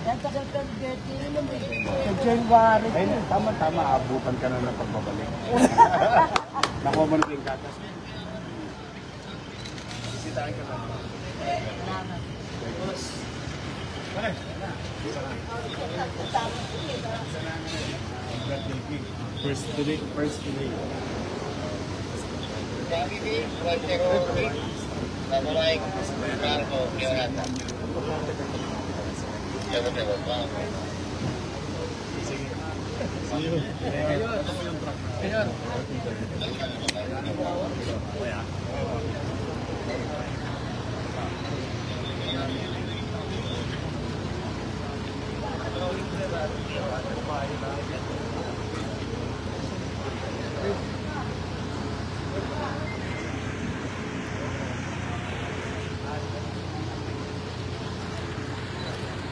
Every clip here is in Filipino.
Sa January. Ay, tama-tama, abutan ka na ng pagbabalik. Nakuha mo na yung gatas. Isitahin ka lang. Salamat. First today.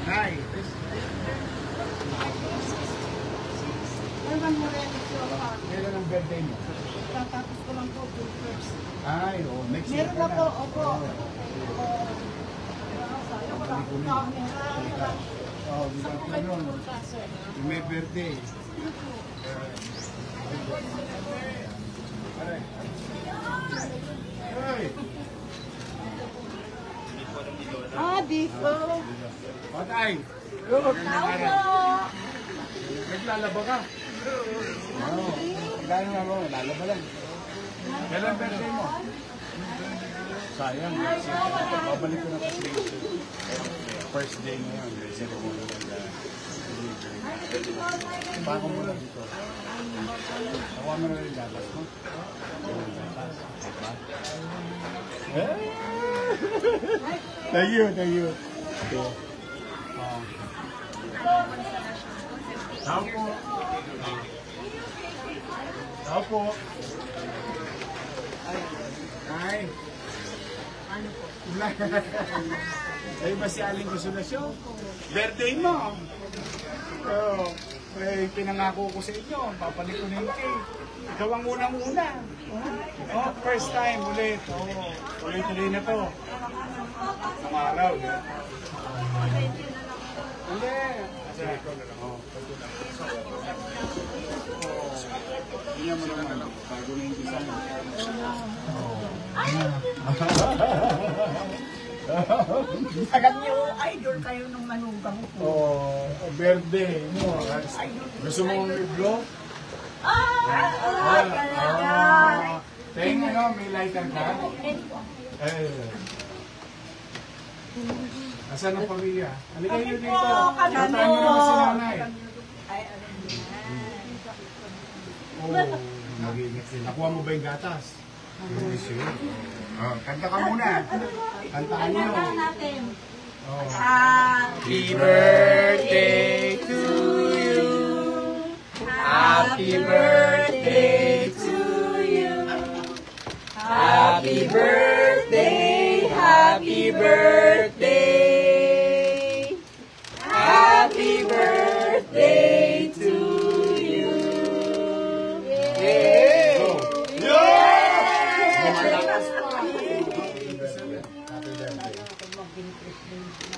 Hi. Kailan ang birthday mo? Tatapos ko lang po, June 1st. Ay, next year Meron na po, opo. May birthday. Biko. Patay. Naglalaba ka? Oo. Kailan nga mo, lalaba lang. Kailan birthday mo? Sayang. Babalik ko na kasi first day ngayon. Ceremony na bako mo lang dito. Nakuha mo na rin gatas mo. Thank you. Tao po. Ay. Ano po? Ay, ba si Aling Consolasyon? Birthday mo. May pinangako ko sa inyo. Papalit ko na yung cake. Ikaw ang unang-una. First time ulit. Tuloy-tuloy na to. Ang araw. Hindi. Hindi mo naman. Bago na yung design. Alam niyo, idol kayo ng manugang ko. Birthday mo. Gusto mong i-vlog? Tingnan mo, may lighter ka? Asan ang pamilya? Halika nyo dito. Katahan nyo naman si nanay. Mag-iingat sila. Nakuha mo ba yung gatas? Kanta ka muna. Kantaan nyo. Happy birthday to you. Happy birthday to you. Happy birthday. Happy birthday. Happy birthday to you.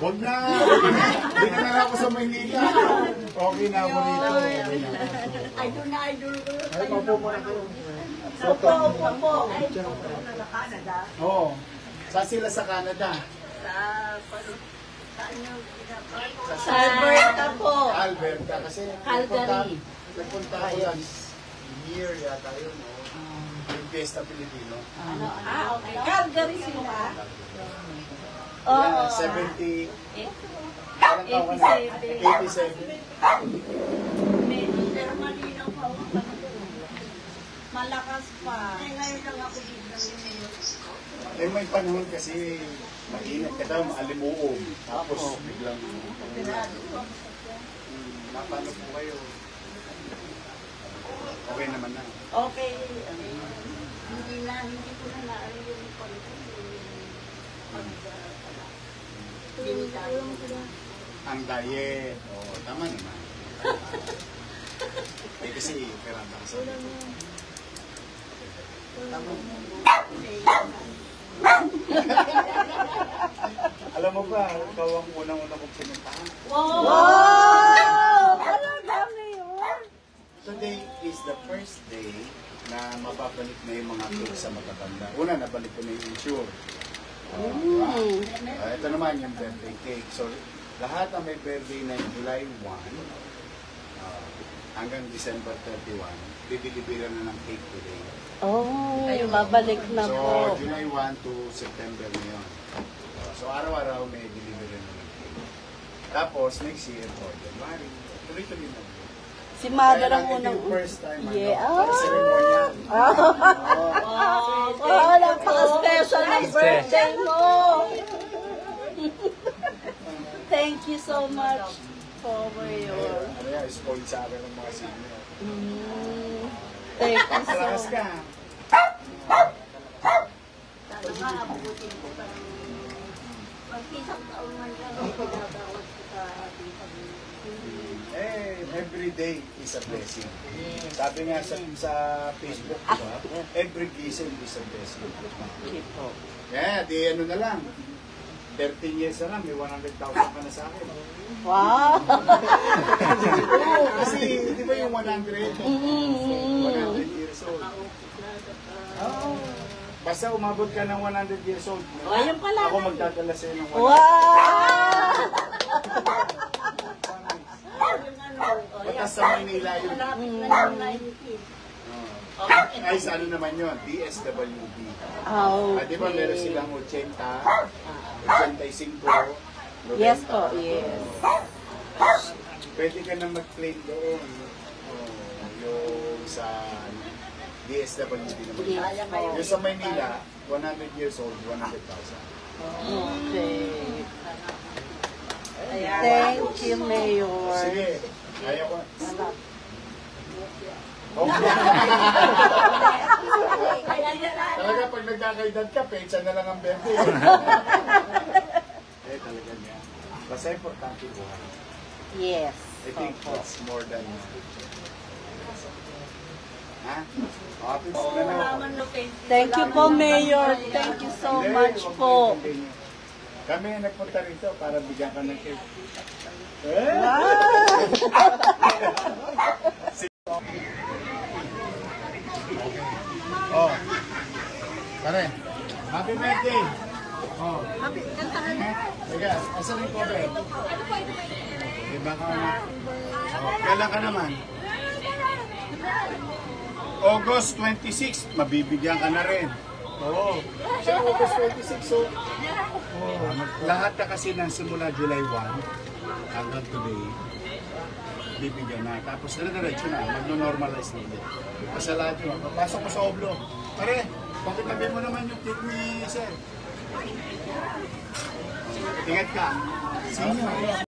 Huwag na! Dito na ako sa Maynila. Okay na ako dito. Idol ko. Ay, mapo mo na kayo. Opo. Idol ko na Canada. Oo. Saan sila sa Canada? Sa Alberta po. Alberta. Kasi Calgary. nagpunta ako last year yata yun. Yung Fiesta Pilipino. Okay. Calgary sila. 70. 87. Pero malinaw pa ako. Malakas pa. Ngayon lang ako dito. May panahon kasi mainit ka daw, maalimuong. Tapos biglang napano po kayo. Okay naman na. Okay. Hindi ko na naaring yung Ang diet. Tama naman. Kasi peranta ka sa tama. Alam mo ba, ikaw ang unang-una kong pinuntahan. Wow! Talaga ngayon? Today is the first day na mababalik na yung mga cake sa matatanda. Una, nabalik ko na yung insure. Ito naman yung birthday cake. So, lahat ang may birthday na yung July 1 hanggang December 31, bibili-bilan na ng cake today. Oh, babalik na So, po. July 1 to September na yun. So, araw-araw may delivery na ng cake. Tapos, next year, January, tuloy-tuloy na. Si Mother ang Kaya unang... ito yung first time, Yeah. para ceremonial. Oh, napaka-special ng birthday mo! Thank you so much for your... Ano yan, spoiled sa akin ng mga senior. Thank you so Malakas much. ka. Sana nga, abutin ko pa ng mag-isang taon man lang ang pinabawat ko sa ating pamilya. Every day is a blessing. Sabi nga sa Facebook, diba? Every gising is a blessing. Okay po. Yeah, di ano na lang. 13 years na lang, may 100,000 ka na sa akin. Wow! Oo, kasi di ba yung 100? 100 years old. Basta umabot ka ng 100 years old, Ayun pala. ako magdadala sa'yo ng 100,000. Wow! Batas sa Manila yun. Malapit na yung 19. Ay, sa ano naman yun? DSWD. Oh, Di ba meron silang 80, 85, 90. yes po, yes. Pwede ka na mag-claim doon. Yung sa DSWD naman. Yes po. Yung sa Manila, 100 years old, 100,000. Okay. Thank you, Mayor. Sige, ayaw ko. Talaga pag nagkakaedad ka, pensa na lang ang bente. Talaga niya. Basta importante buhay. Yes. I think that's more than... Ha? Happy Thank you po, Mayor. Thank you so much po. Kami ang nagpunta rito para bigyan ka ng cake. Oh. Pare, happy birthday. Oh. Happy birthday. Sige, asan yung cover? Iba ka na. Oh, kailan ka naman? August 26, mabibigyan ka na rin. Oo. Sa August 26, so, lahat na kasi ng simula July 1 hanggang today, bibigyan na. Tapos dire-diretso na, magno-normalize na ulit. Basta lahat yun, papasok mo sa oblo. Pare, pakitabi mo naman yung cake ni Sir. Ingat ka. Sino?